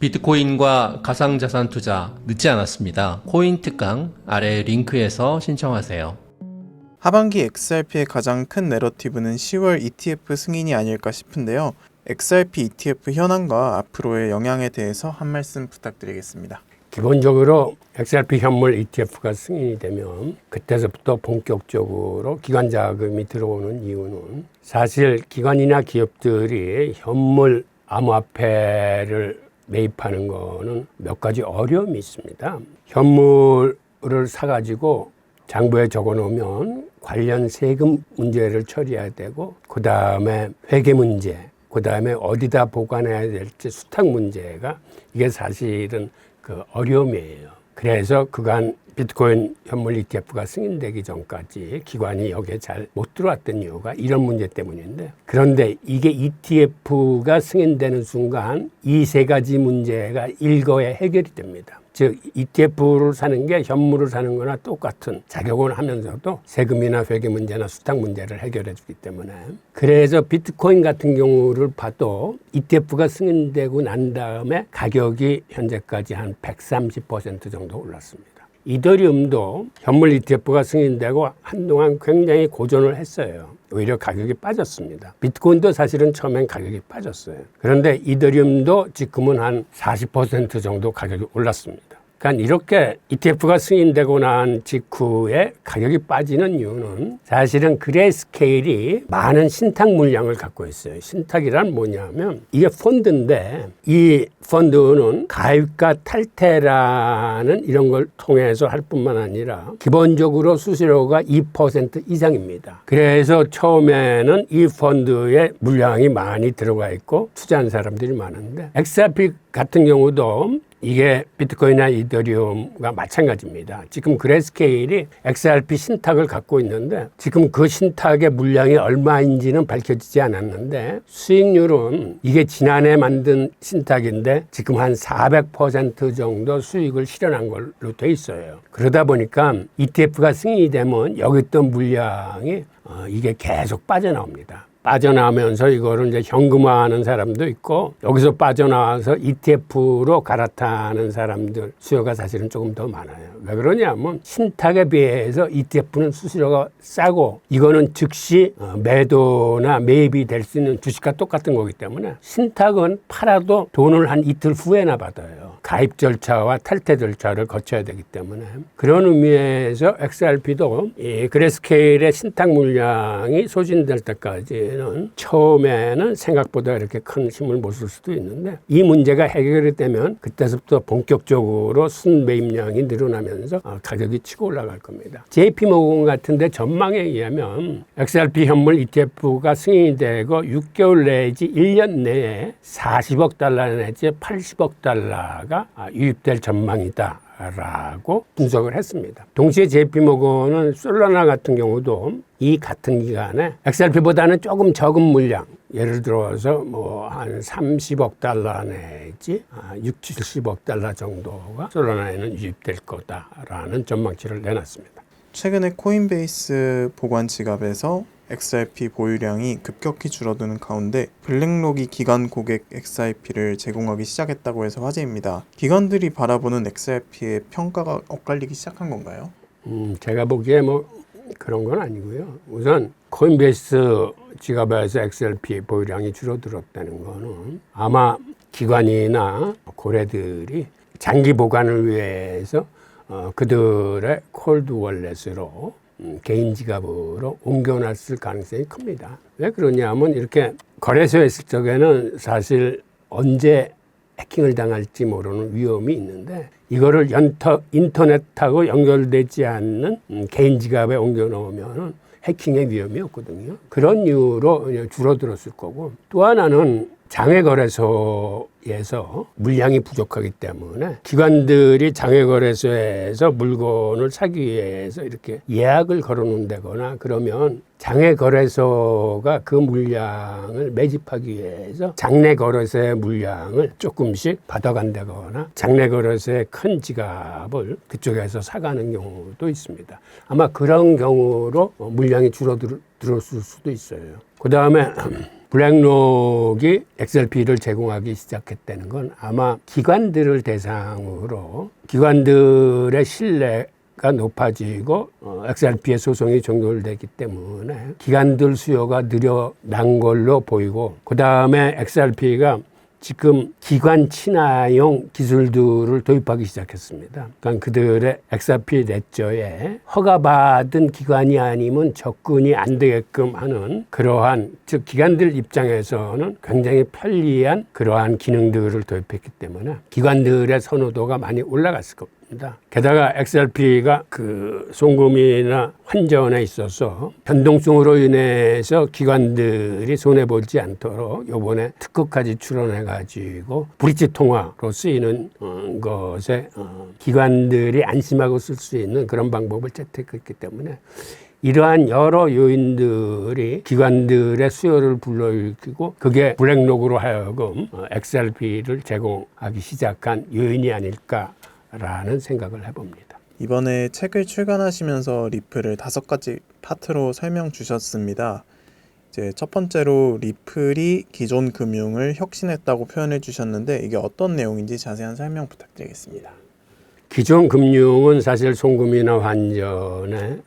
비트코인과 가상자산 투자 늦지 않았습니다. 코인 특강 아래 링크에서 신청하세요. 하반기 XRP의 가장 큰 내러티브는 10월 ETF 승인이 아닐까 싶은데요. XRP ETF 현황과 앞으로의 영향에 대해서 한 말씀 부탁드리겠습니다. 기본적으로 XRP 현물 ETF가 승인이 되면 그때서부터 본격적으로 기관 자금이 들어오는 이유는 사실 기관이나 기업들이 현물 암호화폐를 매입하는 거는 몇 가지 어려움이 있습니다. 현물을 사가지고 장부에 적어놓으면 관련 세금 문제를 처리해야 되고 그 다음에 회계 문제, 그 다음에 어디다 보관해야 될지 수탁 문제가 이게 사실은 그 어려움이에요. 그래서 그간 비트코인 현물 ETF가 승인되기 전까지 기관이 여기에 잘 못 들어왔던 이유가 이런 문제 때문인데, 그런데 이게 ETF가 승인되는 순간 이 세 가지 문제가 일거에 해결이 됩니다. 즉 ETF를 사는 게 현물을 사는 거나 똑같은 작용을 하면서도 세금이나 회계 문제나 수탁 문제를 해결해 주기 때문에, 그래서 비트코인 같은 경우를 봐도 ETF가 승인되고 난 다음에 가격이 현재까지 한 130% 정도 올랐습니다. 이더리움도 현물 ETF가 승인되고 한동안 굉장히 고전을 했어요. 오히려 가격이 빠졌습니다. 비트코인도 사실은 처음엔 가격이 빠졌어요. 그런데 이더리움도 지금은 한 40% 정도 가격이 올랐습니다. 그러니까 이렇게 ETF가 승인되고 난 직후에 가격이 빠지는 이유는 사실은 그레이스케일이 많은 신탁 물량을 갖고 있어요. 신탁이란 뭐냐면 이게 펀드인데 이 펀드는 가입과 탈퇴라는 이런 걸 통해서 할 뿐만 아니라 기본적으로 수수료가 2% 이상입니다. 그래서 처음에는 이 펀드에 물량이 많이 들어가 있고 투자한 사람들이 많은데, XRP 같은 경우도 이게 비트코인이나 이더리움과 마찬가지입니다. 지금 그레이스케일이 XRP 신탁을 갖고 있는데 지금 그 신탁의 물량이 얼마인지는 밝혀지지 않았는데 수익률은 이게 지난해 만든 신탁인데 지금 한 400% 정도 수익을 실현한 걸로 돼 있어요. 그러다 보니까 ETF가 승인이 되면 여기 있던 물량이 이게 계속 빠져나옵니다. 빠져나오면서 이거를 이제 현금화하는 사람도 있고 여기서 빠져나와서 ETF로 갈아타는 사람들 수요가 사실은 조금 더 많아요. 왜 그러냐면 신탁에 비해서 ETF는 수수료가 싸고 이거는 즉시 매도나 매입이 될 수 있는 주식과 똑같은 거기 때문에 신탁은 팔아도 돈을 한 이틀 후에나 받아요. 가입 절차와 탈퇴 절차를 거쳐야 되기 때문에, 그런 의미에서 XRP도 이 그레이스케일의 신탁 물량이 소진될 때까지는 처음에는 생각보다 이렇게 큰 힘을 못 쓸 수도 있는데 이 문제가 해결이 되면 그때부터 본격적으로 순매입량이 늘어나면서 가격이 치고 올라갈 겁니다. JP모건 같은데 전망에 의하면 XRP 현물 ETF가 승인이 되고 6개월 내지 1년 내에 40억 달러 내지 80억 달러가 유입될 전망이다 라고 분석을 했습니다. 동시에 JP모건은 솔라나 같은 경우도 이 같은 기간에 XRP보다는 조금 적은 물량, 예를 들어서 뭐 한 30억 달러 내지 6, 70억 달러 정도가 솔라나에는 유입될 거다라는 전망치를 내놨습니다. 최근에 코인베이스 보관 지갑에서 XRP 보유량이 급격히 줄어드는 가운데 블랙록이 기관 고객 XRP를 제공하기 시작했다고 해서 화제입니다. 기관들이 바라보는 XRP의 평가가 엇갈리기 시작한 건가요? 제가 보기에 뭐 그런 건 아니고요. 우선 코인베이스 지갑에서 XRP 보유량이 줄어들었다는 거는 아마 기관이나 고래들이 장기 보관을 위해서 그들의 콜드 월렛으로 개인 지갑으로 옮겨놨을 가능성이 큽니다. 왜 그러냐면 이렇게 거래소에 있을 적에는 사실 언제 해킹을 당할지 모르는 위험이 있는데 이거를 인터넷하고 연결되지 않는 개인 지갑에 옮겨놓으면 해킹의 위험이 없거든요. 그런 이유로 줄어들었을 거고, 또 하나는 장외거래소에서 물량이 부족하기 때문에 기관들이 장외거래소에서 물건을 사기 위해서 이렇게 예약을 걸어놓는다거나 그러면 장외거래소가 그 물량을 매집하기 위해서 장내거래소의 물량을 조금씩 받아간다거나 장내거래소의 큰 지갑을 그쪽에서 사가는 경우도 있습니다. 아마 그런 경우로 물량이 줄어들 들었을 수도 있어요. 그 다음에 블랙록이 XRP를 제공하기 시작했다는 건 아마 기관들을 대상으로 기관들의 신뢰가 높아지고 XRP의 소송이 종결되기 때문에 기관들 수요가 늘어난 걸로 보이고, 그 다음에 XRP가 지금 기관 친화용 기술들을 도입하기 시작했습니다. 그러니까 그들의 XRP 레저에 허가받은 기관이 아니면 접근이 안 되게끔 하는 그러한, 즉 기관들 입장에서는 굉장히 편리한 그러한 기능들을 도입했기 때문에 기관들의 선호도가 많이 올라갔을 겁니다. 게다가 XRP가 그 송금이나 환전에 있어서 변동성으로 인해서 기관들이 손해보지 않도록 요번에 특허까지 출원해가지고 브릿지 통화로 쓰이는 것에 기관들이 안심하고 쓸 수 있는 그런 방법을 채택했기 때문에 이러한 여러 요인들이 기관들의 수요를 불러일으키고 그게 블랙록으로 하여금 XRP를 제공하기 시작한 요인이 아닐까라는 생각을 해봅니다. 이번에 책을 출간하시면서 리플을 5가지 파트로 설명 주셨습니다. 이제 첫 번째로 리플이 기존 금융을 혁신했다고 표현해 주셨는데 이게 어떤 내용인지 자세한 설명 부탁드리겠습니다. 기존 금융은 사실 송금이나 환전에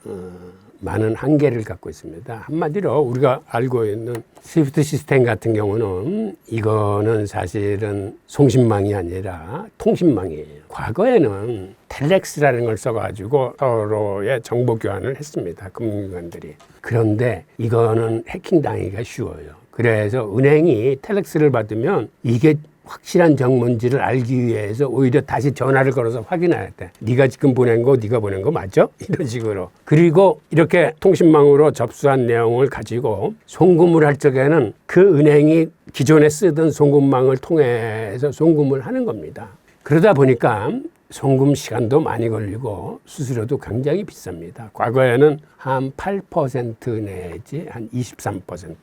많은 한계를 갖고 있습니다. 한마디로 우리가 알고 있는 스위프트 시스템 같은 경우는 이거는 사실은 송신망이 아니라 통신망이에요. 과거에는 텔렉스라는 걸 써가지고 서로의 정보 교환을 했습니다. 금융기관들이. 그런데 이거는 해킹당하기가 쉬워요. 그래서 은행이 텔렉스를 받으면 이게 확실한 정문지를 알기 위해서 오히려 다시 전화를 걸어서 확인해야 돼. 네가 지금 보낸 거 네가 보낸 거 맞죠? 이런 식으로. 그리고 이렇게 통신망으로 접수한 내용을 가지고 송금을 할 적에는 그 은행이 기존에 쓰던 송금망을 통해서 송금을 하는 겁니다. 그러다 보니까 송금 시간도 많이 걸리고 수수료도 굉장히 비쌉니다. 과거에는 한 8% 내지 한 23%.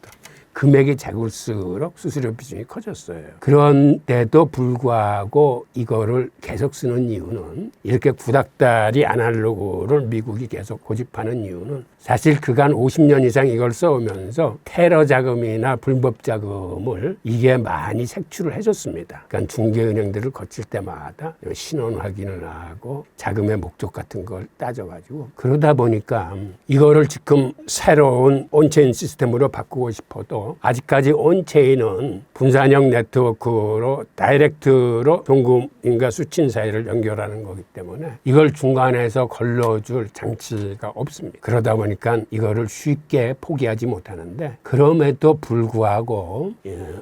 금액이 작을수록 수수료 비중이 커졌어요. 그런데도 불구하고 이거를 계속 쓰는 이유는, 이렇게 구닥다리 아날로그를 미국이 계속 고집하는 이유는 사실 그간 50년 이상 이걸 써오면서 테러 자금이나 불법 자금을 이게 많이 색출을 해줬습니다. 그러니까 중개은행들을 거칠 때마다 신원 확인을 하고 자금의 목적 같은 걸 따져가지고, 그러다 보니까 이거를 지금 새로운 온체인 시스템으로 바꾸고 싶어도 아직까지 온체인은 분산형 네트워크로 다이렉트로 송금인과 수친 사이를 연결하는 거기 때문에 이걸 중간에서 걸러줄 장치가 없습니다. 그러다 보니까 이거를 쉽게 포기하지 못하는데, 그럼에도 불구하고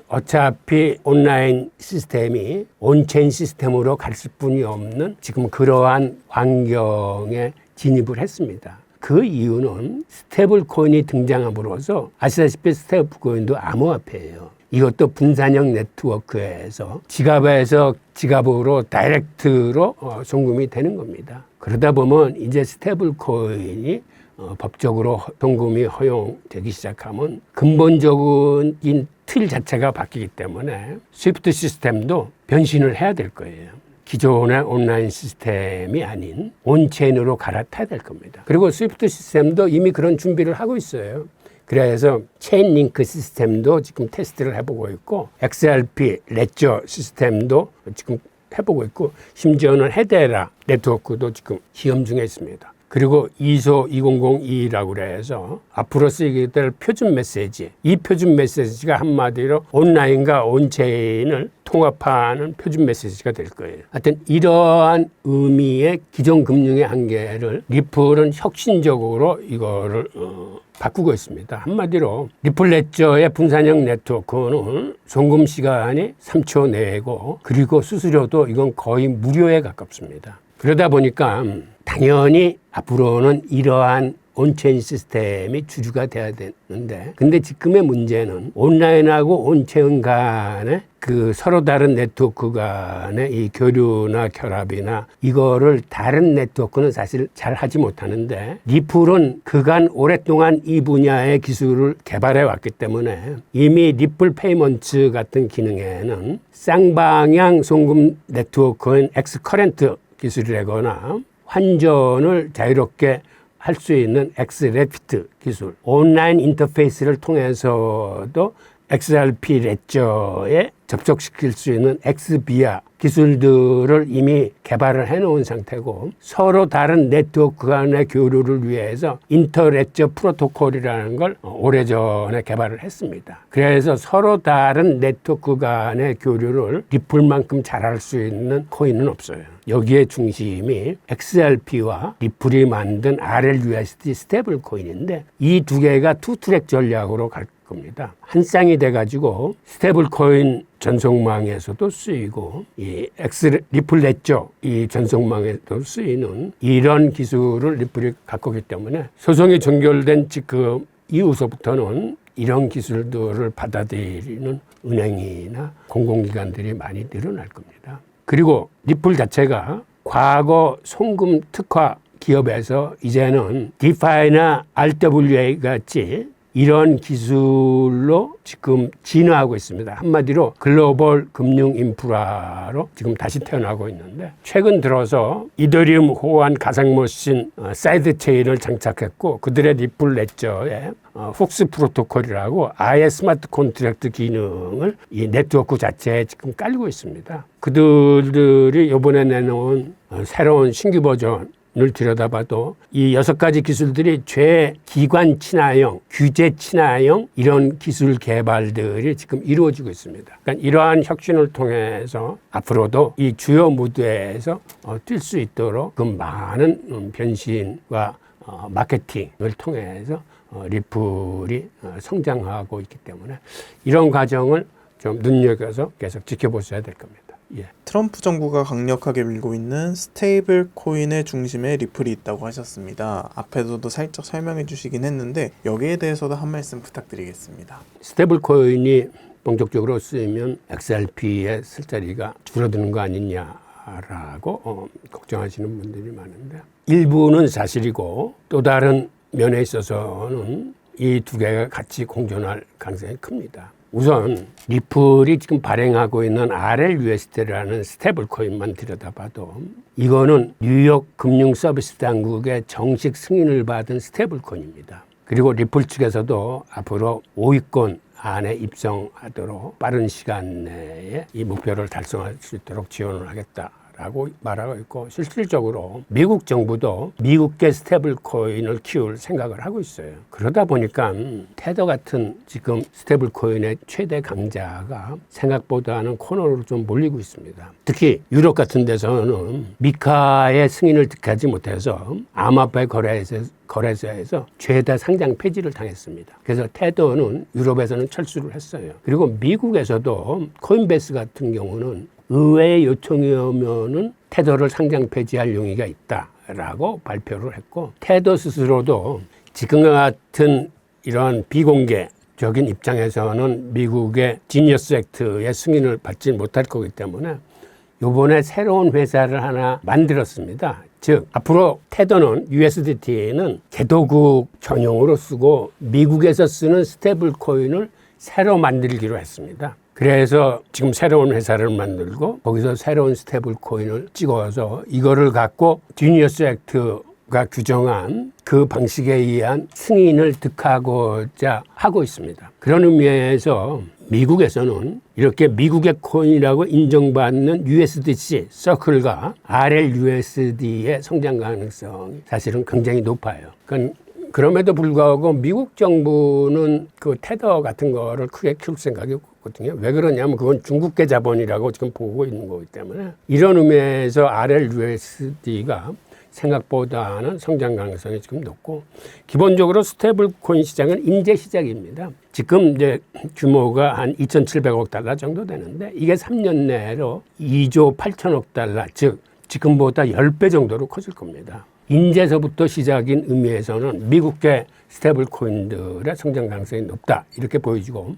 어차피 온라인 시스템이 온체인 시스템으로 갈 수뿐이 없는 지금 그러한 환경에 진입을 했습니다. 그 이유는 스테이블 코인이 등장함으로써, 아시다시피 스테이블 코인도 암호화폐예요. 이것도 분산형 네트워크에서 지갑에서 지갑으로 다이렉트로 송금이 되는 겁니다. 그러다 보면 이제 스테이블 코인이 법적으로 송금이 허용되기 시작하면 근본적인 틀 자체가 바뀌기 때문에 스위프트 시스템도 변신을 해야 될 거예요. 기존의 온라인 시스템이 아닌 온체인으로 갈아타야 될 겁니다. 그리고 스위프트 시스템도 이미 그런 준비를 하고 있어요. 그래서 체인 링크 시스템도 지금 테스트를 해보고 있고, XRP 레저 시스템도 지금 해보고 있고, 심지어는 헤데라 네트워크도 지금 시험 중에 있습니다. 그리고 ISO 2002라고 그래서 앞으로 쓰이게 될 표준 메시지, 이 표준 메시지가 한마디로 온라인과 온체인을 통합하는 표준 메시지가 될 거예요. 하여튼 이러한 의미의 기존 금융의 한계를 리플은 혁신적으로 이거를 바꾸고 있습니다. 한마디로 리플 레저의 분산형 네트워크는 송금 시간이 3초 내고, 그리고 수수료도 이건 거의 무료에 가깝습니다. 그러다 보니까 당연히 앞으로는 이러한 온체인 시스템이 주류가 돼야 되는데, 근데 지금의 문제는 온라인하고 온체인 간의 그 서로 다른 네트워크 간의 이 교류나 결합이나 이거를 다른 네트워크는 사실 잘 하지 못하는데, 리플은 그간 오랫동안 이 분야의 기술을 개발해 왔기 때문에 이미 리플 페이먼트 같은 기능에는 쌍방향 송금 네트워크인 엑스커런트 기술이라거나 환전을 자유롭게 할 수 있는 XREPT 기술, 온라인 인터페이스를 통해서도 XRP 레저에 접속시킬 수 있는 XBIA 기술들을 이미 개발을 해놓은 상태고, 서로 다른 네트워크 간의 교류를 위해서 인터레저 프로토콜이라는 걸 오래전에 개발을 했습니다. 그래서 서로 다른 네트워크 간의 교류를 리플만큼 잘할 수 있는 코인은 없어요. 여기에 중심이 XRP와 리플이 만든 RLUSD 스테이블 코인인데, 이 두 개가 투트랙 전략으로 갈 겁니다. 한 쌍이 돼가지고 스테이블 코인 전송망에서도 쓰이고, 이 리플 레저 이 전송망에도 쓰이는 이런 기술을 리플이 갖고 있기 때문에, 소송이 종결된 그 이후서부터는 이런 기술들을 받아들이는 은행이나 공공기관들이 많이 늘어날 겁니다. 그리고 리플 자체가 과거 송금 특화 기업에서 이제는 디파이나 RWA 같이 이런 기술로 지금 진화하고 있습니다. 한마디로 글로벌 금융 인프라로 지금 다시 태어나고 있는데, 최근 들어서 이더리움 호환 가상머신 사이드 체인을 장착했고, 그들의 리플 레저에 훅스 프로토콜이라고 아예 스마트 콘트랙트 기능을 이 네트워크 자체에 지금 깔고 있습니다. 그들이 이번에 내놓은 새로운 신규 버전 을 들여다봐도 이 6가지 기술들이 기관 친화형, 규제 친화형 이런 기술 개발들이 지금 이루어지고 있습니다. 그러니까 이러한 혁신을 통해서 앞으로도 이 주요 무대에서 뛸 수 있도록 그 많은 변신과 마케팅을 통해서 리플이 성장하고 있기 때문에, 이런 과정을 좀 눈여겨서 계속 지켜보셔야 될 겁니다. 예. 트럼프 정부가 강력하게 밀고 있는 스테이블 코인의 중심에 리플이 있다고 하셨습니다. 앞에서도 살짝 설명해 주시긴 했는데, 여기에 대해서도 한 말씀 부탁드리겠습니다. 스테이블 코인이 본격적으로 쓰이면 XRP의 쓸 자리가 줄어드는 거 아니냐라고 걱정하시는 분들이 많은데, 일부는 사실이고, 또 다른 면에 있어서는 이 두 개가 같이 공존할 가능성이 큽니다. 우선 리플이 지금 발행하고 있는 RLUSD라는 스테이블 코인만 들여다봐도, 이거는 뉴욕 금융 서비스 당국의 정식 승인을 받은 스테이블 코인입니다. 그리고 리플 측에서도 앞으로 5위권 안에 입성하도록 빠른 시간 내에 이 목표를 달성할 수 있도록 지원을 하겠다라고 말하고 있고, 실질적으로 미국 정부도 미국계 스테이블 코인을 키울 생각을 하고 있어요. 그러다 보니까 테더 같은 지금 스테이블 코인의 최대 강자가 생각보다는 코너로 좀 몰리고 있습니다. 특히 유럽 같은 데서는 미카의 승인을 득하지 못해서 암호화폐 거래소에서 죄다 상장 폐지를 당했습니다. 그래서 테더는 유럽에서는 철수를 했어요. 그리고 미국에서도 코인베이스 같은 경우는 의회의 요청이 오면은 테더를 상장 폐지할 용의가 있다라고 발표를 했고, 테더 스스로도 지금과 같은 이러한 비공개적인 입장에서는 미국의 지니어스 액트의 승인을 받지 못할 거기 때문에 이번에 새로운 회사를 하나 만들었습니다. 즉, 앞으로 테더는 USDT는 개도국 전용으로 쓰고, 미국에서 쓰는 스테이블 코인을 새로 만들기로 했습니다. 그래서 지금 새로운 회사를 만들고, 거기서 새로운 스테이블 코인을 찍어서 이거를 갖고 지니어스 액트가 규정한 그 방식에 의한 승인을 득하고자 하고 있습니다. 그런 의미에서 미국에서는 이렇게 미국의 코인이라고 인정받는 USDC 서클과 RLUSD의 성장 가능성이 사실은 굉장히 높아요. 그러니까 그럼에도 불구하고 미국 정부는 그 테더 같은 거를 크게 키울 생각이 없거든요. 왜 그러냐면 그건 중국계 자본이라고 지금 보고 있는 거기 때문에, 이런 의미에서 RLUSD가 생각보다는 성장 가능성이 지금 높고, 기본적으로 스테이블 코인 시장은 인제 시작입니다. 지금 이제 규모가 한 2,700억 달러 정도 되는데, 이게 3년 내로 2조 8천억 달러, 즉 지금보다 10배 정도로 커질 겁니다. 인제서부터 시작인 의미에서는 미국계 스테이블 코인들의 성장 가능성이 높다, 이렇게 보여지고,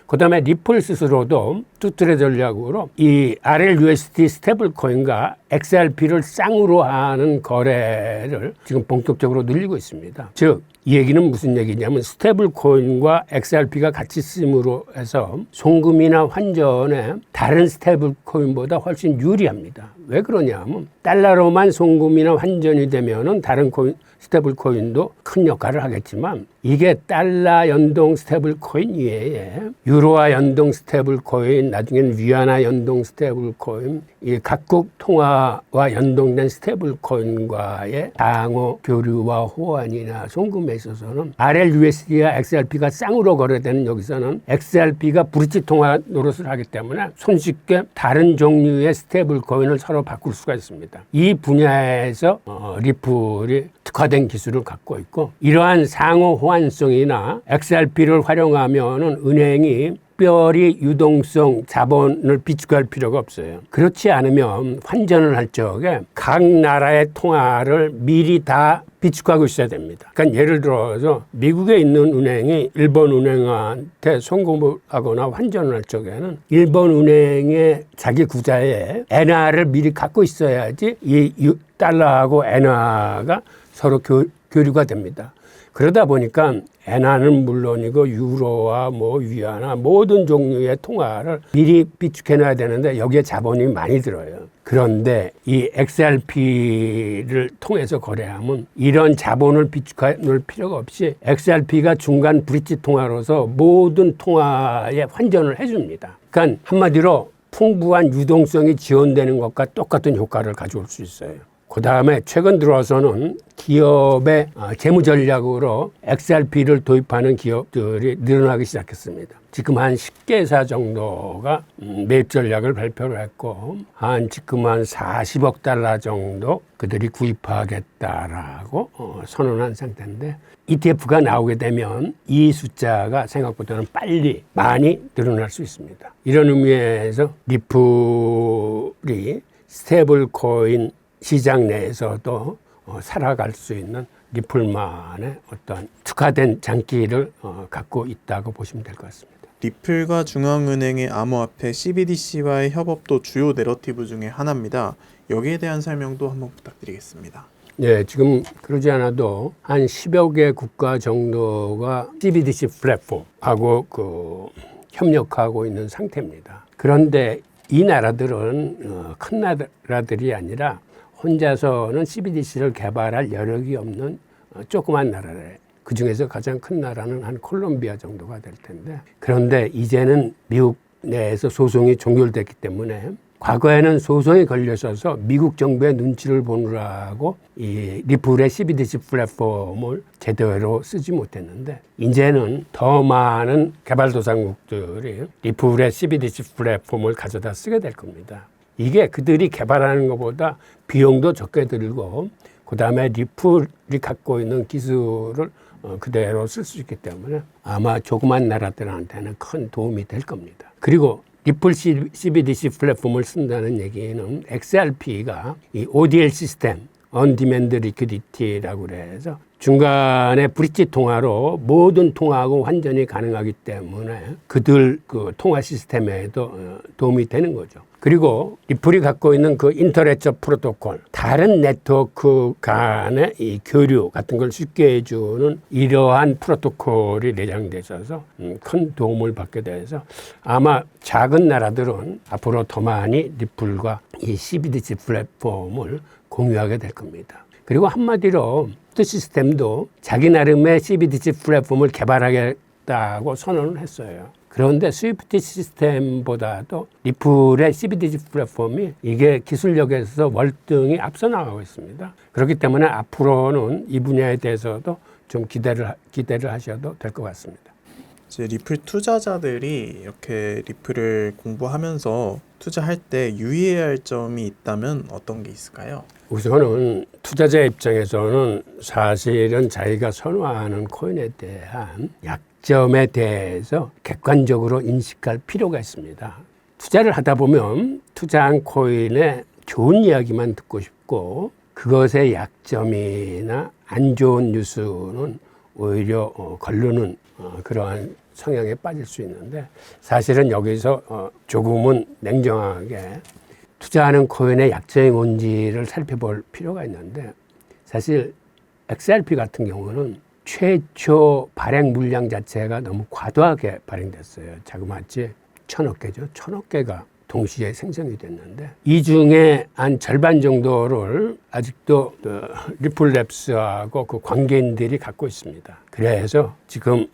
그 다음에 리플 스스로도 투트레 전략으로 이 RLUSD 스테이블 코인과 XRP를 쌍으로 하는 거래를 지금 본격적으로 늘리고 있습니다. 즉, 이 얘기는 무슨 얘기냐면 스테이블 코인과 XRP가 같이 쓰임으로 해서 송금이나 환전에 다른 스테이블 코인보다 훨씬 유리합니다. 왜 그러냐면 달러로만 송금이나 환전이 되면은 다른 코인, 스테이블 코인도 큰 역할을 하겠지만 이게 달러 연동 스테이블 코인 이외에 유로화 연동 스테이블 코인, 나중에는 위안화 연동 스테이블 코인, 이 각국 통화와 연동된 스테이블 코인과의 상호 교류와 호환이나 송금에 있어서는 RLUSD와 XRP가 쌍으로 거래되는 여기서는 XRP가 브릿지 통화 노릇을 하기 때문에 손쉽게 다른 종류의 스테이블 코인을 서로 바꿀 수가 있습니다. 이 분야에서 리플이 특화된 기술을 갖고 있고 이러한 상호 호환성이나 XRP를 활용하면은 은행이 특별히 유동성 자본을 비축할 필요가 없어요. 그렇지 않으면 환전을 할 적에 각 나라의 통화를 미리 다 비축하고 있어야 됩니다. 그러니까 예를 들어서 미국에 있는 은행이 일본 은행한테 송금을 하거나 환전을 할 적에는 일본 은행의 자기 구자에 엔화를 미리 갖고 있어야지 이 달러하고 엔화가 서로 교류가 됩니다. 그러다 보니까 엔화는 물론이고 유로와 위안화 모든 종류의 통화를 미리 비축해 놔야 되는데 여기에 자본이 많이 들어요. 그런데 이 XRP를 통해서 거래하면 이런 자본을 비축해 놓을 필요가 없이 XRP가 중간 브릿지 통화로서 모든 통화에 환전을 해줍니다. 그러니까 한마디로 풍부한 유동성이 지원되는 것과 똑같은 효과를 가져올 수 있어요. 그 다음에 최근 들어서는 기업의 재무 전략으로 XRP를 도입하는 기업들이 늘어나기 시작했습니다. 지금 한 10개사 정도가 매입 전략을 발표를 했고 지금 한 40억 달러 정도 그들이 구입하겠다라고 선언한 상태인데 ETF가 나오게 되면 이 숫자가 생각보다는 빨리 많이 늘어날 수 있습니다. 이런 의미에서 리플이 스테이블 코인 시장 내에서도 살아갈 수 있는 리플만의 어떤 특화된 장기를 갖고 있다고 보시면 될 것 같습니다. 리플과 중앙은행의 암호화폐 CBDC와의 협업도 주요 내러티브 중에 하나입니다. 여기에 대한 설명도 한번 부탁드리겠습니다. 네, 지금 그러지 않아도 한 10여 개 국가 정도가 CBDC 플랫폼하고 협력하고 있는 상태입니다. 그런데 이 나라들은 큰 나라들이 아니라 혼자서는 CBDC를 개발할 여력이 없는 조그만 나라래. 그 중에서 가장 큰 나라는 한 콜롬비아 정도가 될 텐데 그런데 이제는 미국 내에서 소송이 종결됐기 때문에 과거에는 소송이 걸려서 미국 정부의 눈치를 보느라고 이 리플의 CBDC 플랫폼을 제대로 쓰지 못했는데 이제는 더 많은 개발도상국들이 리플의 CBDC 플랫폼을 가져다 쓰게 될 겁니다. 이게 그들이 개발하는 것보다 비용도 적게 들고 그다음에 리플이 갖고 있는 기술을 그대로 쓸 수 있기 때문에 아마 조그만 나라들한테는 큰 도움이 될 겁니다. 그리고 리플 CBDC 플랫폼을 쓴다는 얘기는 XRP가 이 ODL 시스템, On Demand Liquidity라고 그래서 중간에 브릿지 통화로 모든 통화하고 환전이 가능하기 때문에 그들 그 통화 시스템에도 도움이 되는 거죠. 그리고 리플이 갖고 있는 그 인터레처 프로토콜, 다른 네트워크 간의 이 교류 같은 걸 쉽게 해주는 이러한 프로토콜이 내장돼 있어서 큰 도움을 받게 돼서 아마 작은 나라들은 앞으로 더 많이 리플과 이 CBDC 플랫폼을 공유하게 될 겁니다. 그리고 한마디로 스위프트 시스템도 자기 나름의 CBDC 플랫폼을 개발하겠다고 선언을 했어요. 그런데 스위프트 시스템보다도 리플의 CBDC 플랫폼이 이게 기술력에서 월등히 앞서 나가고 있습니다. 그렇기 때문에 앞으로는 이 분야에 대해서도 좀 기대를 하셔도 될 것 같습니다. 이제 리플 투자자들이 이렇게 리플을 공부하면서 투자할 때 유의해야 할 점이 있다면 어떤 게 있을까요? 우선은 투자자 입장에서는 사실은 자기가 선호하는 코인에 대한 약점에 대해서 객관적으로 인식할 필요가 있습니다. 투자를 하다 보면 투자한 코인의 좋은 이야기만 듣고 싶고 그것의 약점이나 안 좋은 뉴스는 오히려 거르는 그러한 성향에 빠질 수 있는데 사실은 여기서 조금은 냉정하게 투자하는 코인의 약점이 뭔지를 살펴볼 필요가 있는데 사실 XRP 같은 경우는 최초 발행 물량 자체가 너무 과도하게 발행됐어요. 자그마치 1,000억 개죠. 1,000억 개가 동시에 생성이 됐는데 이 중에 한 절반 정도를 아직도 리플랩스하고 그 관계인들이 갖고 있습니다. 그래서 지금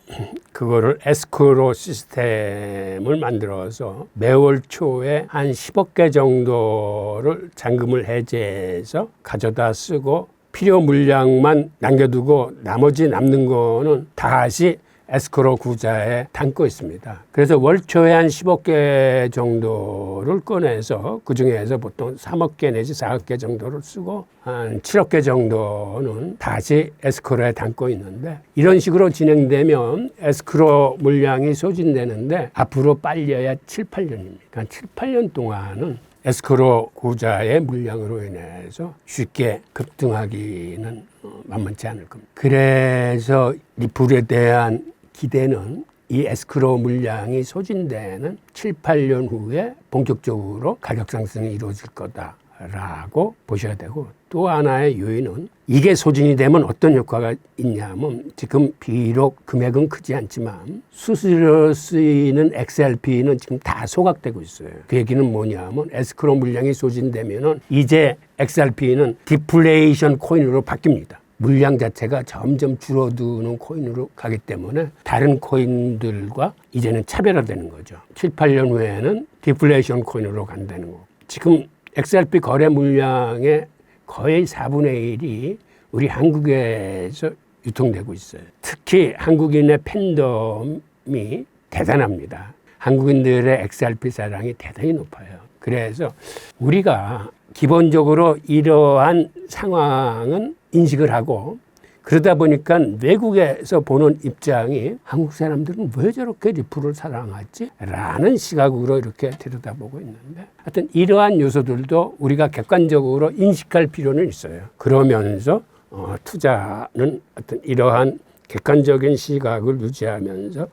그거를 에스크로 시스템을 만들어서 매월 초에 한 10억 개 정도를 잔금을 해제해서 가져다 쓰고 필요 물량만 남겨두고 나머지 남는 거는 다시 에스크로 구자에 담고 있습니다. 그래서 월 초에 한 10억 개 정도를 꺼내서 그 중에서 보통 3억 개 내지 4억 개 정도를 쓰고 한 7억 개 정도는 다시 에스크로에 담고 있는데 이런 식으로 진행되면 에스크로 물량이 소진되는데 앞으로 빨려야 7, 8년입니다. 그러니까 7, 8년 동안은 에스크로 구자의 물량으로 인해서 쉽게 급등하기는 만만치 않을 겁니다. 그래서 리플에 대한 기대는 이 에스크로 물량이 소진되는 7, 8년 후에 본격적으로 가격 상승이 이루어질 거다라고 보셔야 되고 또 하나의 요인은 이게 소진이 되면 어떤 효과가 있냐면 지금 비록 금액은 크지 않지만 수수료로 쓰이는 XRP는 지금 다 소각되고 있어요. 그 얘기는 뭐냐면 에스크로 물량이 소진되면은 이제 XRP는 디플레이션 코인으로 바뀝니다. 물량 자체가 점점 줄어드는 코인으로 가기 때문에 다른 코인들과 이제는 차별화되는 거죠. 7, 8년 후에는 디플레이션 코인으로 간다는 거고. 지금 XRP 거래 물량의 거의 4분의 1이 우리 한국에서 유통되고 있어요. 특히 한국인의 팬덤이 대단합니다. 한국인들의 XRP 사랑이 대단히 높아요. 그래서 우리가 기본적으로 이러한 상황은 인식을 하고 그러다 보니까 외국에서 보는 입장이 한국 사람들은 왜 저렇게 리플을 사랑하지? 라는 시각으로 이렇게 들여다보고 있는데 하여튼 이러한 요소들도 우리가 객관적으로 인식할 필요는 있어요. 그러면서 투자는 어떤 이러한 객관적인 시각을 유지하면서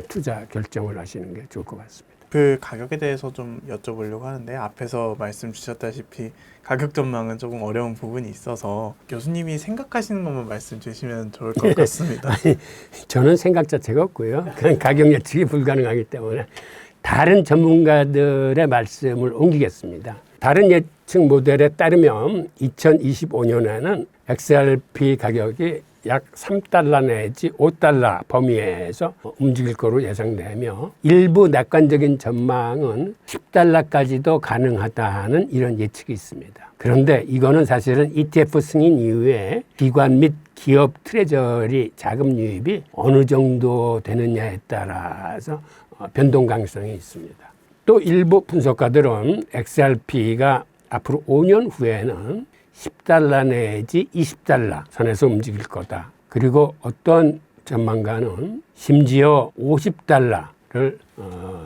투자 결정을 하시는 게 좋을 것 같습니다. 그 가격에 대해서 좀 여쭤보려고 하는데 앞에서 말씀 주셨다시피 가격 전망은 조금 어려운 부분이 있어서 교수님이 생각하시는 것만 말씀 주시면 좋을 것 같습니다. 아니, 저는 생각 자체가 없고요. 그냥 가격 예측이 불가능하기 때문에 다른 전문가들의 말씀을 옮기겠습니다. 다른 예측 모델에 따르면 2025년에는 XRP 가격이 약 3달러 내지 5달러 범위에서 움직일 거로 예상되며 일부 낙관적인 전망은 10달러까지도 가능하다는 이런 예측이 있습니다. 그런데 이거는 사실은 ETF 승인 이후에 기관 및 기업 트레저리 자금 유입이 어느 정도 되느냐에 따라서 변동 가능성이 있습니다. 또 일부 분석가들은 XRP가 앞으로 5년 후에는 10달러 내지 20달러 선에서 움직일 거다. 그리고 어떤 전망가는 심지어 50달러를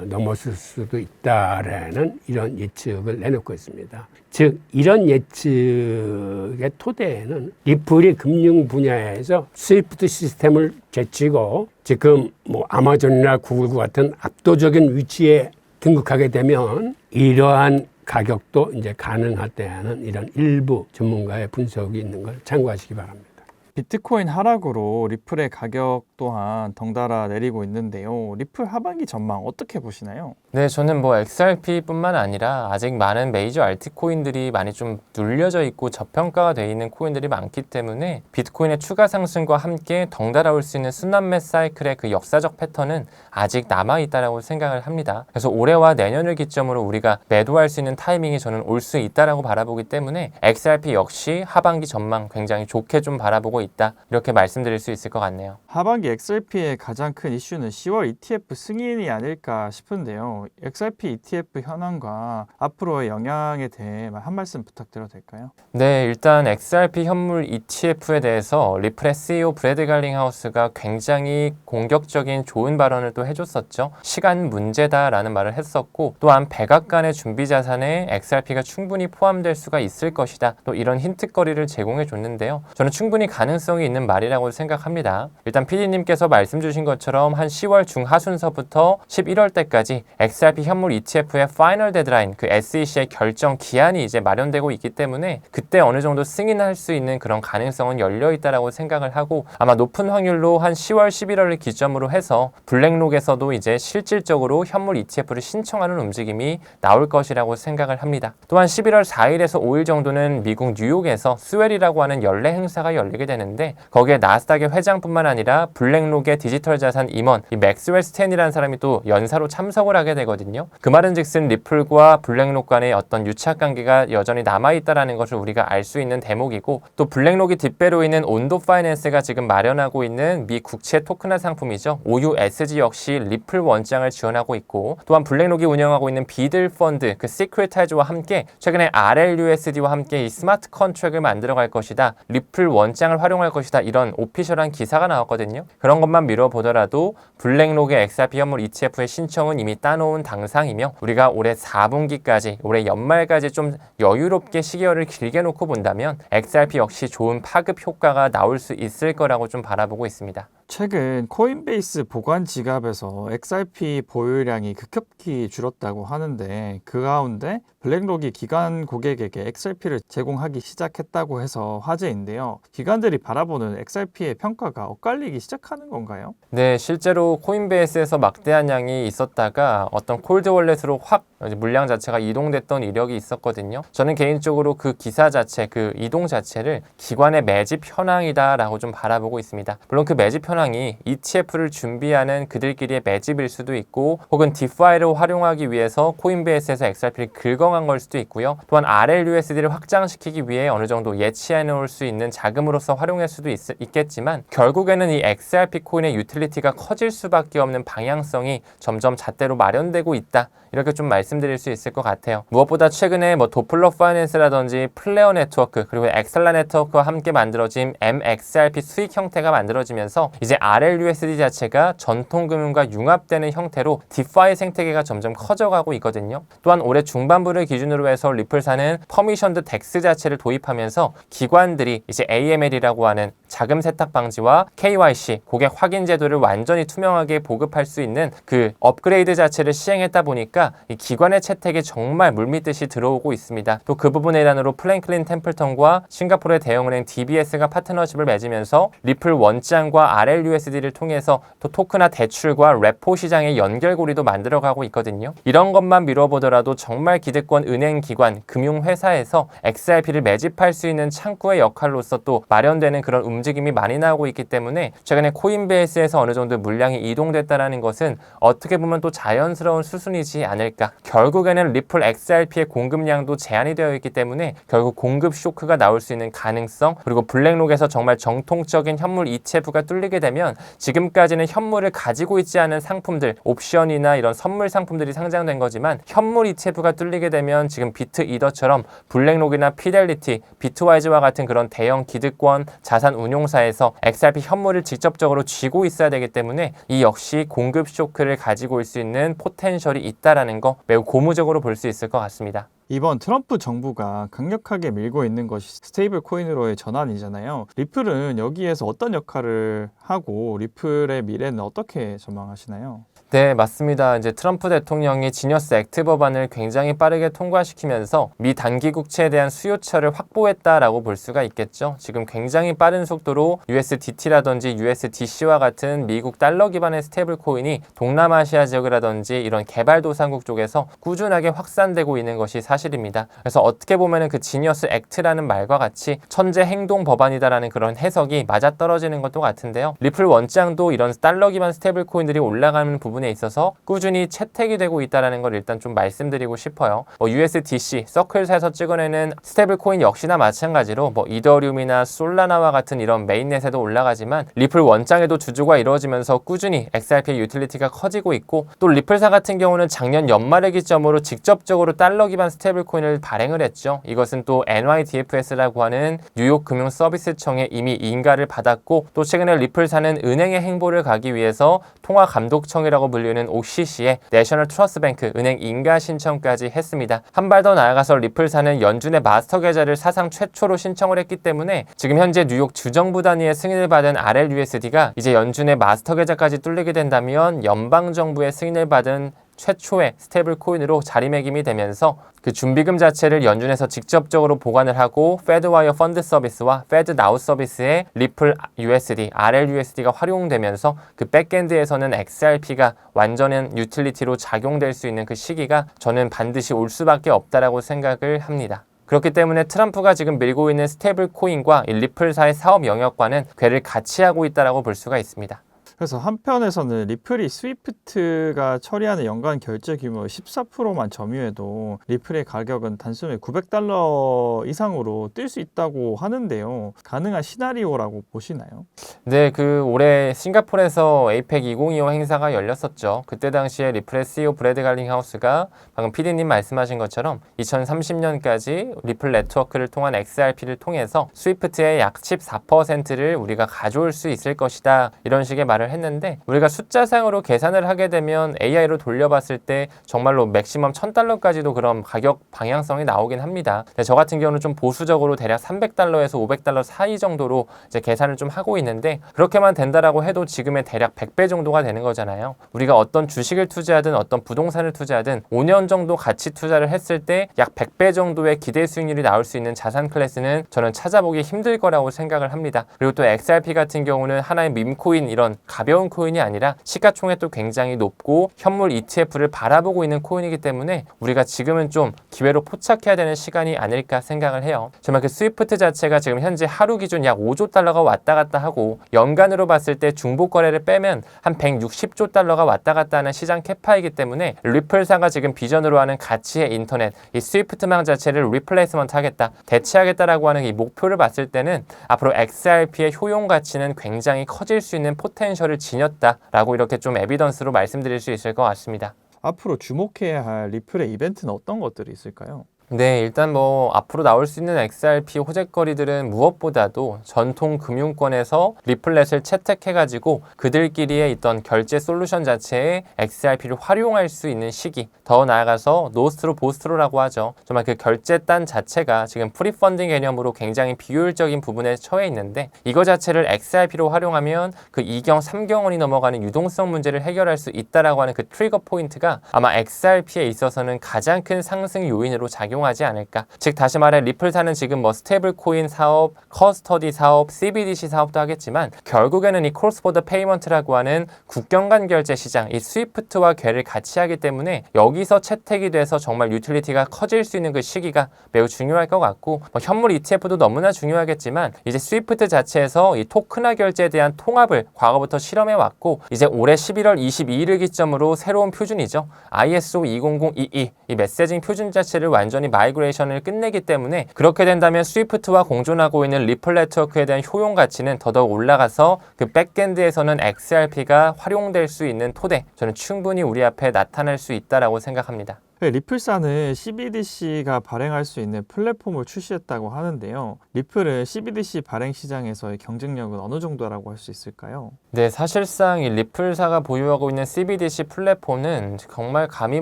넘어설 수도 있다라는 이런 예측을 내놓고 있습니다. 즉 이런 예측의 토대에는 리플이 금융 분야에서 스위프트 시스템을 제치고 지금 뭐 아마존이나 구글 같은 압도적인 위치에 등극하게 되면 이러한 가격도 이제 가능하다는 이런 일부 전문가의 분석이 있는 걸 참고하시기 바랍니다. 비트코인 하락으로 리플의 가격 또한 덩달아 내리고 있는데요. 리플 하반기 전망 어떻게 보시나요? 네, 저는 뭐 XRP뿐만 아니라 아직 많은 메이저 알트코인들이 많이 좀 눌려져 있고 저평가가 되어 있는 코인들이 많기 때문에 비트코인의 추가 상승과 함께 덩달아 올 수 있는 순환매 사이클의 그 역사적 패턴은 아직 남아있다라고 생각을 합니다. 그래서 올해와 내년을 기점으로 우리가 매도할 수 있는 타이밍이 저는 올 수 있다라고 바라보기 때문에 XRP 역시 하반기 전망 굉장히 좋게 좀 바라보고 있다, 이렇게 말씀드릴 수 있을 것 같네요. 하반기 XRP의 가장 큰 이슈는 10월 ETF 승인이 아닐까 싶은데요. XRP ETF 현황과 앞으로의 영향에 대해 한 말씀 부탁드려도 될까요? 네, 일단 XRP 현물 ETF에 대해서 리플의 CEO 브래드 갈링하우스가 굉장히 공격적인 좋은 발언을 또 해줬었죠. 시간 문제다라는 말을 했었고, 또한 백악관의 준비 자산에 XRP가 충분히 포함될 수가 있을 것이다, 또 이런 힌트거리를 제공해 줬는데요. 저는 충분히 가능성이 있는 말이라고 생각합니다. 일단 PD님 승희님께서 말씀 주신 것처럼 한 10월 중하순서부터 11월 때까지 XRP 현물 ETF의 파이널 데드라인, 그 SEC의 결정 기한이 이제 마련되고 있기 때문에 그때 어느 정도 승인할 수 있는 그런 가능성은 열려 있다라고 생각을 하고, 아마 높은 확률로 한 10월, 11월을 기점으로 해서 블랙록에서도 이제 실질적으로 현물 ETF를 신청하는 움직임이 나올 것이라고 생각을 합니다. 또한 11월 4일에서 5일 정도는 미국 뉴욕에서 스웰이라고 하는 연례 행사가 열리게 되는데, 거기에 나스닥의 회장뿐만 아니라 블랙록의 디지털 자산 임원 이 맥스웰 스탠이라는 사람이 또 연사로 참석을 하게 되거든요. 그 말은즉슨 리플과 블랙록 간의 어떤 유착 관계가 여전히 남아있다라는 것을 우리가 알 수 있는 대목이고, 또 블랙록이 뒷배로 있는 온도 파이낸스가 지금 마련하고 있는 미 국채 토큰화 상품이죠. OUSG 역시 리플 원장을 지원하고 있고, 또한 블랙록이 운영하고 있는 비들 펀드 그 시크릿타이즈와 함께 최근에 RLUSD와 함께 이 스마트 컨트랙을 만들어갈 것이다, 리플 원장을 활용할 것이다, 이런 오피셜한 기사가 나왔거든요. 그런 것만 미뤄보더라도 블랙록의 XRP 현물 ETF의 신청은 이미 따놓은 당상이며, 우리가 올해 4분기까지 올해 연말까지 좀 여유롭게 시계열을 길게 놓고 본다면 XRP 역시 좋은 파급 효과가 나올 수 있을 거라고 좀 바라보고 있습니다. 최근 코인베이스 보관 지갑에서 XRP 보유량이 급격히 줄었다고 하는데, 그 가운데 블랙록이 기관 고객에게 XRP를 제공하기 시작했다고 해서 화제인데요. 기관들이 바라보는 XRP의 평가가 엇갈리기 시작하는 건가요? 네, 실제로 코인베이스에서 막대한 양이 있었다가 어떤 콜드 월렛으로 확 물량 자체가 이동됐던 이력이 있었거든요. 저는 개인적으로 그 기사 자체, 그 이동 자체를 기관의 매집 현황이다라고 좀 바라보고 있습니다. 물론 그 매집 현황이 ETF를 준비하는 그들끼리의 매집일 수도 있고, 혹은 디파이를 활용하기 위해서 코인베이스에서 XRP를 긁어간 걸 수도 있고요. 또한 RLUSD를 확장시키기 위해 어느 정도 예치해 놓을 수 있는 자금으로서 활용할 수도 있겠지만, 결국에는 이 XRP 코인의 유틸리티가 커질 수밖에 없는 방향성이 점점 잣대로 마련되고 있다, 이렇게 좀 말씀드릴 수 있을 것 같아요. 무엇보다 최근에 도플러 파이낸스라든지 플레어 네트워크, 그리고 엑셀라 네트워크와 함께 만들어진 MXRP 수익 형태가 만들어지면서 이제 RLUSD 자체가 전통금융과 융합되는 형태로 디파이 생태계가 점점 커져가고 있거든요. 또한 올해 중반부를 기준으로 해서 리플사는 퍼미션드 덱스 자체를 도입하면서 기관들이 이제 AML이라고 하는 자금 세탁 방지와 KYC, 고객 확인 제도를 완전히 투명하게 보급할 수 있는 그 업그레이드 자체를 시행했다 보니까 이 기관의 채택이 정말 물밀듯이 들어오고 있습니다. 또 그 부분의 일환으로 플랭클린 템플턴과 싱가포르의 대형은행 DBS가 파트너십을 맺으면서 리플 원장과 RLUSD를 통해서 또 토크나 대출과 레포 시장의 연결고리도 만들어가고 있거든요. 이런 것만 미뤄보더라도 정말 기득권 은행 기관, 금융회사에서 XRP를 매집할 수 있는 창구의 역할로서 또 마련되는 그런 움직임이 많이 나오고 있기 때문에, 최근에 코인베이스에서 어느 정도 물량이 이동됐다는 것은 어떻게 보면 또 자연스러운 수순이지 않을까. 결국에는 리플 XRP의 공급량도 제한이 되어 있기 때문에 결국 공급 쇼크가 나올 수 있는 가능성, 그리고 블랙록에서 정말 정통적인 현물 ETF가 뚫리게 되면 지금까지는 현물을 가지고 있지 않은 상품들, 옵션이나 이런 선물 상품들이 상장된 거지만, 현물 ETF가 뚫리게 되면 지금 비트 이더처럼 블랙록이나 피델리티, 비트와이즈와 같은 그런 대형 기득권 자산 운용사에서 XRP 현물을 직접적으로 쥐고 있어야 되기 때문에 이 역시 공급 쇼크를 가지고 올 수 있는 포텐셜이 있다라는 거 매우 고무적으로 볼 수 있을 것 같습니다. 이번 트럼프 정부가 강력하게 밀고 있는 것이 스테이블 코인으로의 전환이잖아요. 리플은 여기에서 어떤 역할을 하고 리플의 미래는 어떻게 전망하시나요? 네, 맞습니다. 이제 트럼프 대통령이 지니어스 액트 법안을 굉장히 빠르게 통과시키면서 미 단기 국채에 대한 수요처를 확보했다라고 볼 수가 있겠죠. 지금 굉장히 빠른 속도로 USDT라든지 USDC와 같은 미국 달러 기반의 스테이블 코인이 동남아시아 지역이라든지 이런 개발도상국 쪽에서 꾸준하게 확산되고 있는 것이 사실입니다. 그래서 어떻게 보면은 그 지니어스 액트라는 말과 같이 천재 행동 법안이다라는 그런 해석이 맞아떨어지는 것도 같은데요. 리플 원장도 이런 달러 기반 스테이블 코인들이 올라가는 부분에 있어서 꾸준히 채택이 되고 있다는 걸 일단 좀 말씀드리고 싶어요. USDC, 서클사에서 찍어내는 스테이블 코인 역시나 마찬가지로 이더리움이나 솔라나와 같은 이런 메인넷에도 올라가지만, 리플 원장에도 주주가 이루어지면서 꾸준히 XRP의 유틸리티가 커지고 있고, 또 리플사 같은 경우는 작년 연말을 기점으로 직접적으로 달러 기반 스테이블 스테이블 코인을 발행을 했죠. 이것은 또 NYDFS라고 하는 뉴욕 금융 서비스청에 이미 인가를 받았고 또 최근에 리플사는 은행의 행보를 가기 위해서 통화감독청이라고 불리는 OCC에 내셔널 트러스트 뱅크 은행 인가 신청까지 했습니다. 한 발 더 나아가서 리플사는 연준의 마스터 계좌를 사상 최초로 신청을 했기 때문에 지금 현재 뉴욕 주정부 단위의 승인을 받은 RLUSD가 이제 연준의 마스터 계좌까지 뚫리게 된다면 연방정부의 승인을 받은 최초의 스테이블 코인으로 자리매김이 되면서 그 준비금 자체를 연준에서 직접적으로 보관을 하고 페드와이어 펀드 서비스와 페드나우 서비스의 리플 USD, RLUSD가 활용되면서 그 백엔드에서는 XRP가 완전한 유틸리티로 작용될 수 있는 그 시기가 저는 반드시 올 수밖에 없다라고 생각을 합니다. 그렇기 때문에 트럼프가 지금 밀고 있는 스테이블 코인과 이 리플사의 사업 영역과는 궤를 같이 하고 있다라고 볼 수가 있습니다. 그래서 한편에서는 리플이 스위프트가 처리하는 연간 결제 규모 14%만 점유해도 리플의 가격은 단순히 $900 이상으로 뛸 수 있다고 하는데요. 가능한 시나리오라고 보시나요? 네, 그 올해 싱가포르에서 APEC 2025 행사가 열렸었죠. 그때 당시에 리플의 CEO 브래드 갈링하우스가 방금 PD님 말씀하신 것처럼 2030년까지 리플 네트워크를 통한 XRP를 통해서 스위프트의 약 14%를 우리가 가져올 수 있을 것이다. 이런 식의 말을 했는데 우리가 숫자상으로 계산을 하게 되면 AI로 돌려봤을 때 정말로 맥시멈 $1,000까지도 그런 가격 방향성이 나오긴 합니다. 근데 저 같은 경우는 좀 보수적으로 대략 $300에서 $500 사이 정도로 이제 계산을 좀 하고 있는데 그렇게만 된다라고 해도 지금의 대략 100배 정도가 되는 거잖아요. 우리가 어떤 주식을 투자하든 어떤 부동산을 투자하든 5년 정도 같이 투자를 했을 때 약 100배 정도의 기대 수익률이 나올 수 있는 자산 클래스는 저는 찾아보기 힘들 거라고 생각을 합니다. 그리고 또 XRP 같은 경우는 하나의 밈코인 이런 가벼운 코인이 아니라 시가총액도 굉장히 높고 현물 ETF를 바라보고 있는 코인이기 때문에 우리가 지금은 좀 기회로 포착해야 되는 시간이 아닐까 생각을 해요. 정말 그 스위프트 자체가 지금 현재 하루 기준 약 5조 달러가 왔다 갔다 하고 연간으로 봤을 때 중복 거래를 빼면 한 160조 달러가 왔다 갔다 하는 시장 캐파이기 때문에 리플사가 지금 비전으로 하는 가치의 인터넷, 이 스위프트망 자체를 리플레이스먼트 하겠다, 대체하겠다라고 하는 이 목표를 봤을 때는 앞으로 XRP의 효용 가치는 굉장히 커질 수 있는 포텐셜을 지녔다라고 이렇게 좀 에비던스로 말씀드릴 수 있을 것 같습니다. 앞으로 주목해야 할 리플의 이벤트는 어떤 것들이 있을까요? 네, 일단 뭐 앞으로 나올 수 있는 XRP 호재거리들은 무엇보다도 전통 금융권에서 리플렛을 채택해가지고 그들끼리의 있던 결제 솔루션 자체에 XRP를 활용할 수 있는 시기, 더 나아가서 노스트로 보스트로라고 하죠. 정말 그 결제단 자체가 지금 프리펀딩 개념으로 굉장히 비효율적인 부분에 처해 있는데 이거 자체를 XRP로 활용하면 그 2경, 3경원이 넘어가는 유동성 문제를 해결할 수 있다라고 하는 그 트리거 포인트가 아마 XRP에 있어서는 가장 큰 상승 요인으로 작용하지 않을까. 즉 다시 말해 리플사는 지금 뭐 스테이블 코인 사업, 커스터디 사업, CBDC 사업도 하겠지만 결국에는 이 크로스보더 페이먼트라고 하는 국경 간 결제 시장, 이 스위프트와 궤를 같이 하기 때문에 여기서 채택이 돼서 정말 유틸리티가 커질 수 있는 그 시기가 매우 중요할 것 같고 뭐 현물 ETF도 너무나 중요하겠지만 이제 스위프트 자체에서 이 토큰화 결제에 대한 통합을 과거부터 실험해 왔고 이제 올해 11월 22일을 기점으로 새로운 표준이죠. ISO 20022 이 메시징 표준 자체를 완전히 마이그레이션을 끝내기 때문에 그렇게 된다면 스위프트와 공존하고 있는 리플 네트워크에 대한 효용 가치는 더더욱 올라가서 그 백엔드에서는 XRP가 활용될 수 있는 토대, 저는 충분히 우리 앞에 나타날 수 있다라고 생각합니다. 리플사는 CBDC가 발행할 수 있는 플랫폼을 출시했다고 하는데요. 리플은 CBDC 발행 시장에서의 경쟁력은 어느 정도라고 할 수 있을까요? 네, 사실상 이 리플사가 보유하고 있는 CBDC 플랫폼은 정말 감히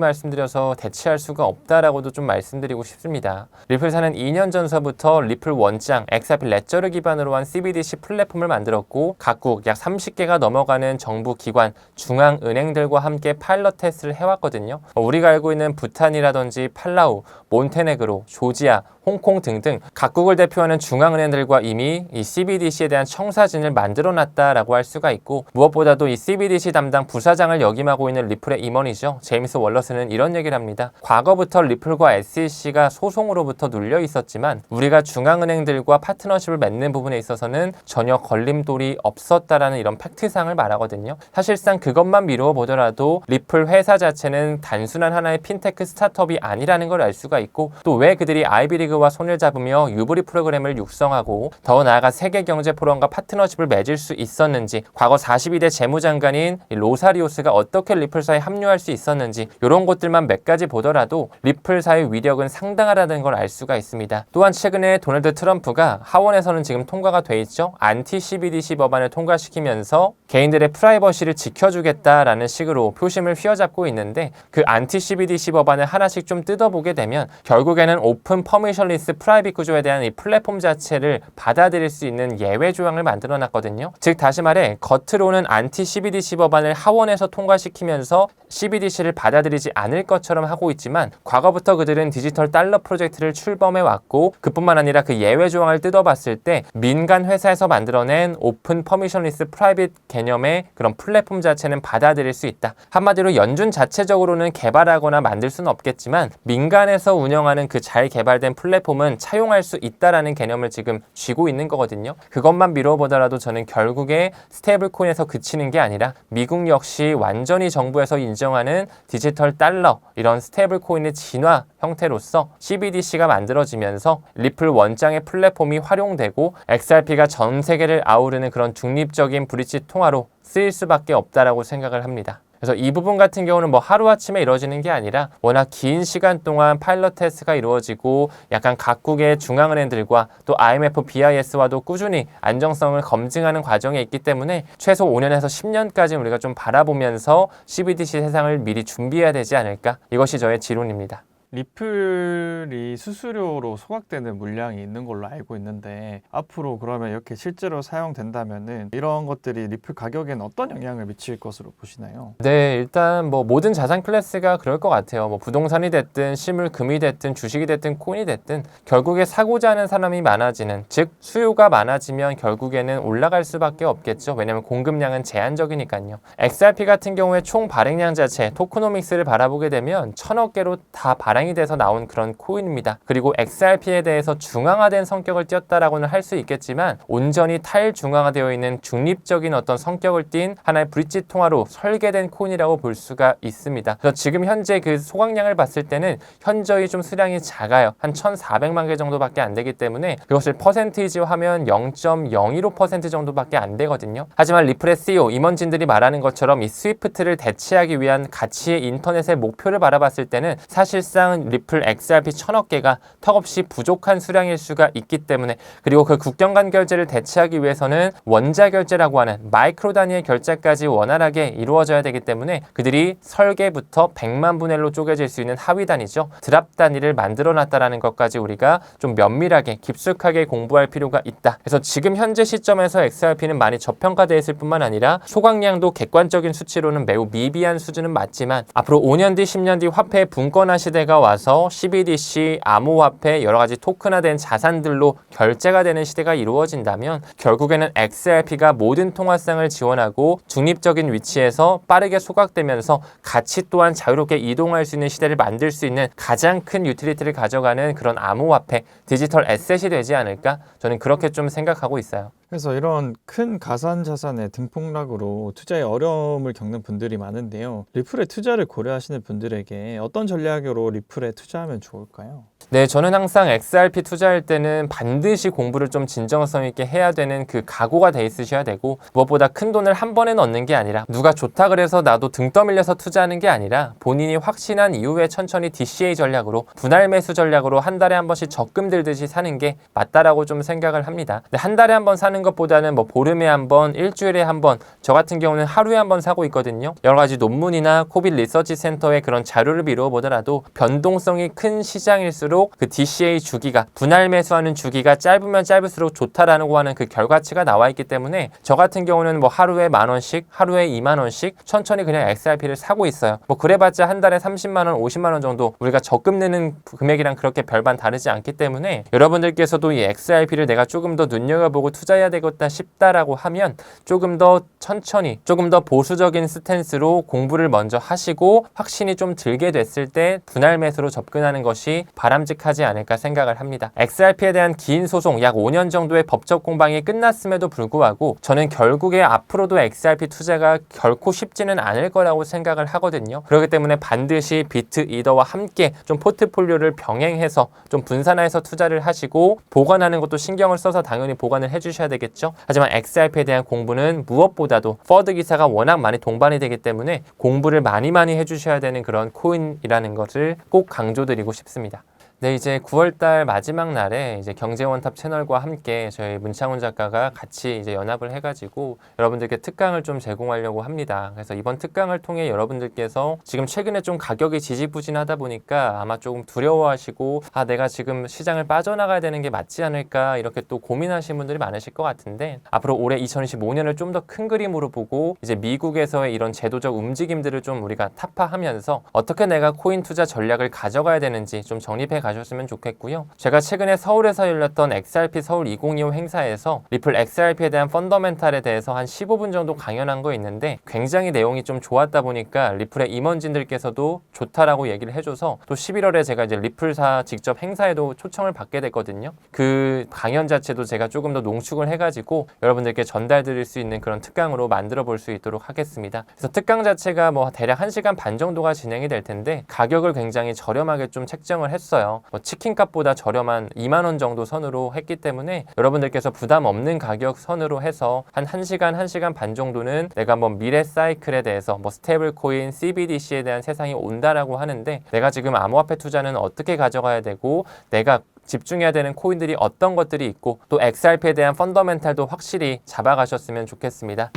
말씀드려서 대체할 수가 없다라고도 좀 말씀드리고 싶습니다. 리플사는 2년 전서부터 리플 원장, XRP 레저를 기반으로 한 CBDC 플랫폼을 만들었고 각국 약 30개가 넘어가는 정부 기관, 중앙은행들과 함께 파일럿 테스트를 해왔거든요. 우리가 알고 있는 부탄이라든지 팔라우, 몬테네그로, 조지아, 홍콩 등등 각국을 대표하는 중앙은행들과 이미 이 CBDC에 대한 청사진을 만들어놨다라고 할 수가 있고 무엇보다도 이 CBDC 담당 부사장을 역임하고 있는 리플의 임원이죠. 제임스 월러스는 이런 얘기를 합니다. 과거부터 리플과 SEC가 소송으로부터 눌려 있었지만 우리가 중앙은행들과 파트너십을 맺는 부분에 있어서는 전혀 걸림돌이 없었다라는 이런 팩트상을 말하거든요. 사실상 그것만 미루어 보더라도 리플 회사 자체는 단순한 하나의 핀테크 스타트업이 아니라는 걸 알 수가 있고 또 왜 그들이 아이비리그와 손을 잡으며 유브리 프로그램을 육성하고 더 나아가 세계경제포럼과 파트너십을 맺을 수 있었는지, 과거 42대 재무장관인 로사리오스가 어떻게 리플사에 합류할 수 있었는지, 이런 것들만 몇 가지 보더라도 리플사의 위력은 상당하다는 걸 알 수가 있습니다. 또한 최근에 도널드 트럼프가 하원에서는 지금 통과가 돼 있죠. 안티 CBDC 법안을 통과시키면서 개인들의 프라이버시를 지켜주겠다라는 식으로 표심을 휘어잡고 있는데, 그 안티 CBDC 법안을 하나씩 좀 뜯어보게 되면 결국에는 오픈 퍼미션리스 프라이빗 구조에 대한 이 플랫폼 자체를 받아들일 수 있는 예외 조항을 만들어 놨거든요. 즉 다시 말해 겉으로는 안티 CBDC 법안을 하원에서 통과시키면서 CBDC를 받아들이지 않을 것처럼 하고 있지만, 과거부터 그들은 디지털 달러 프로젝트를 출범해 왔고, 그뿐만 아니라 그 예외 조항을 뜯어봤을 때 민간 회사에서 만들어낸 오픈 퍼미션리스 프라이빗 개념의 그런 플랫폼 자체는 받아들일 수 있다. 한마디로 연준 자체적으로는 개발하거나 만들 수는 없겠지만 민간에서 운영하는 그 잘 개발된 플랫폼은 차용할 수 있다라는 개념을 지금 쥐고 있는 거거든요. 그것만 미뤄보더라도 저는 결국에 스테이블 코인에서 그치는 게 아니라 미국 역시 완전히 정부에서 인정하는 디지털 달러, 이런 스테이블 코인의 진화 형태로서 CBDC가 만들어지면서 리플 원장의 플랫폼이 활용되고 XRP가 전 세계를 아우르는 그런 중립적인 브릿지 통화로 쓰일 수밖에 없다라고 생각을 합니다. 그래서 이 부분 같은 경우는 뭐 하루아침에 이루어지는 게 아니라 워낙 긴 시간 동안 파일럿 테스트가 이루어지고 약간 각국의 중앙은행들과 또 IMF, BIS와도 꾸준히 안정성을 검증하는 과정에 있기 때문에 최소 5년에서 10년까지 우리가 좀 바라보면서 CBDC 세상을 미리 준비해야 되지 않을까? 이것이 저의 지론입니다. 리플이 수수료로 소각되는 물량이 있는 걸로 알고 있는데, 앞으로 그러면 이렇게 실제로 사용된다면은 이런 것들이 리플 가격에는 어떤 영향을 미칠 것으로 보시나요? 네, 일단 뭐 모든 자산 클래스가 그럴 것 같아요. 뭐 부동산이 됐든 실물 금이 됐든 주식이 됐든 코인이 됐든 결국에 사고자 하는 사람이 많아지는, 즉 수요가 많아지면 결국에는 올라갈 수밖에 없겠죠. 왜냐하면 공급량은 제한적이니까요. XRP 같은 경우에 총 발행량 자체, 토크노믹스를 바라보게 되면 1000억 개로 다 발행이 돼서 나온 그런 코인입니다. 그리고 XRP에 대해서 중앙화된 성격을 띄었다라고는 할 수 있겠지만 온전히 탈중앙화되어 있는 중립적인 어떤 성격을 띈 하나의 브릿지 통화로 설계된 코인이라고 볼 수가 있습니다. 그래서 지금 현재 그 소각량을 봤을 때는 현저히 좀 수량이 작아요. 한 1,400만 개 정도밖에 안 되기 때문에 그것을 퍼센테이지화하면 0.015% 정도밖에 안 되거든요. 하지만 리플의 CEO 임원진들이 말하는 것처럼 이 스위프트를 대체하기 위한 가치의 인터넷의 목표를 바라봤을 때는 사실상 리플 XRP 1000억 개가 턱없이 부족한 수량일 수가 있기 때문에, 그리고 그 국경 간 결제를 대체하기 위해서는 원자 결제라고 하는 마이크로 단위의 결제까지 원활하게 이루어져야 되기 때문에 그들이 설계부터 100만 분의 1로 쪼개질 수 있는 하위 단위죠. 드랍 단위를 만들어 놨다라는 것까지 우리가 좀 면밀하게 깊숙하게 공부할 필요가 있다. 그래서 지금 현재 시점에서 XRP는 많이 저평가되어 있을 뿐만 아니라 소각량도 객관적인 수치로는 매우 미비한 수준은 맞지만 앞으로 5년 뒤 10년 뒤 화폐의 분권화 시대가 와서 CBDC, 암호화폐, 여러 가지 토큰화된 자산들로 결제가 되는 시대가 이루어진다면 결국에는 XRP가 모든 통화상을 지원하고 중립적인 위치에서 빠르게 소각되면서 가치 또한 자유롭게 이동할 수 있는 시대를 만들 수 있는 가장 큰 유틸리티를 가져가는 그런 암호화폐, 디지털 에셋이 되지 않을까? 저는 그렇게 좀 생각하고 있어요. 그래서 이런 큰 가상 자산의 등폭락으로 투자에 어려움을 겪는 분들이 많은데요. 리플에 투자를 고려하시는 분들에게 어떤 전략으로 리플에 투자하면 좋을까요? 네, 저는 항상 XRP 투자할 때는 반드시 공부를 좀 진정성 있게 해야 되는 그 각오가 돼 있으셔야 되고, 무엇보다 큰 돈을 한 번에 넣는 게 아니라 누가 좋다 그래서 나도 등 떠밀려서 투자하는 게 아니라 본인이 확신한 이후에 천천히 DCA 전략으로, 분할 매수 전략으로 한 달에 한 번씩 적금 들듯이 사는 게 맞다라고 좀 생각을 합니다. 근데 한 달에 한 번 사는 것보다는 뭐 보름에 한 번, 일주일에 한 번, 저 같은 경우는 하루에 한 번 사고 있거든요. 여러 가지 논문이나 코빗 리서치 센터의 그런 자료를 미루어 보더라도 변동성이 큰 시장일수록 그 DCA 주기가, 분할 매수하는 주기가 짧으면 짧을수록 좋다라고 하는 그 결과치가 나와 있기 때문에 저 같은 경우는 뭐 하루에 10,000원씩, 하루에 20,000원씩 천천히 그냥 XRP를 사고 있어요. 뭐 그래봤자 한 달에 30만 원, 50만 원 정도 우리가 적금 내는 금액이랑 그렇게 별반 다르지 않기 때문에 여러분들께서도 이 XRP를 내가 조금 더 눈여겨보고 투자해야 되겠다 싶다라고 하면 조금 더 천천히, 조금 더 보수적인 스탠스로 공부를 먼저 하시고 확신이 좀 들게 됐을 때 분할 매수로 접근하는 것이 바람직하다 바람직하지 않을까 생각을 합니다. XRP에 대한 긴 소송 약 5년 정도의 법적 공방이 끝났음에도 불구하고 저는 결국에 앞으로도 XRP 투자가 결코 쉽지는 않을 거라고 생각을 하거든요. 그렇기 때문에 반드시 비트 이더와 함께 좀 포트폴리오를 병행해서 좀 분산해서 투자를 하시고 보관하는 것도 신경을 써서 당연히 보관을 해주셔야 되겠죠. 하지만 XRP에 대한 공부는 무엇보다도 퍼드 기사가 워낙 많이 동반이 되기 때문에 공부를 많이 해주셔야 되는 그런 코인이라는 것을 꼭 강조드리고 싶습니다. 네, 이제 9월달 마지막 날에 이제 경제원탑 채널과 함께 저희 문창훈 작가가 같이 이제 연합을 해가지고 여러분들께 특강을 좀 제공하려고 합니다. 그래서 이번 특강을 통해 여러분들께서 지금 최근에 좀 가격이 지지부진하다 보니까 아마 조금 두려워하시고 내가 지금 시장을 빠져나가야 되는 게 맞지 않을까 이렇게 또 고민하시는 분들이 많으실 것 같은데 앞으로 올해 2025년을 좀 더 큰 그림으로 보고 이제 미국에서의 이런 제도적 움직임들을 좀 우리가 타파하면서 어떻게 내가 코인 투자 전략을 가져가야 되는지 좀 정립해 가셨으면 좋겠고요. 제가 최근에 서울에서 열렸던 XRP 서울 2025 행사에서 리플 XRP에 대한 펀더멘탈에 대해서 한 15분 정도 강연한 거 있는데 굉장히 내용이 좀 좋았다 보니까 리플의 임원진들께서도 좋다라고 얘기를 해줘서 또 11월에 제가 이제 리플사 직접 행사에도 초청을 받게 됐거든요. 그 강연 자체도 제가 조금 더 농축을 해가지고 여러분들께 전달드릴 수 있는 그런 특강으로 만들어 볼 수 있도록 하겠습니다. 그래서 특강 자체가 뭐 대략 1시간 반 정도가 진행이 될 텐데 가격을 굉장히 저렴하게 좀 책정을 했어요. 치킨값보다 저렴한 2만 원 정도 선으로 했기 때문에 여러분들께서 부담 없는 가격 선으로 해서 한 1시간, 1시간 반 정도는 내가 뭐 미래 사이클에 대해서 뭐 스테이블 코인, CBDC에 대한 세상이 온다라고 하는데 내가 지금 암호화폐 투자는 어떻게 가져가야 되고 내가 집중해야 되는 코인들이 어떤 것들이 있고 또 XRP에 대한 펀더멘탈도 확실히 잡아가셨으면 좋겠습니다.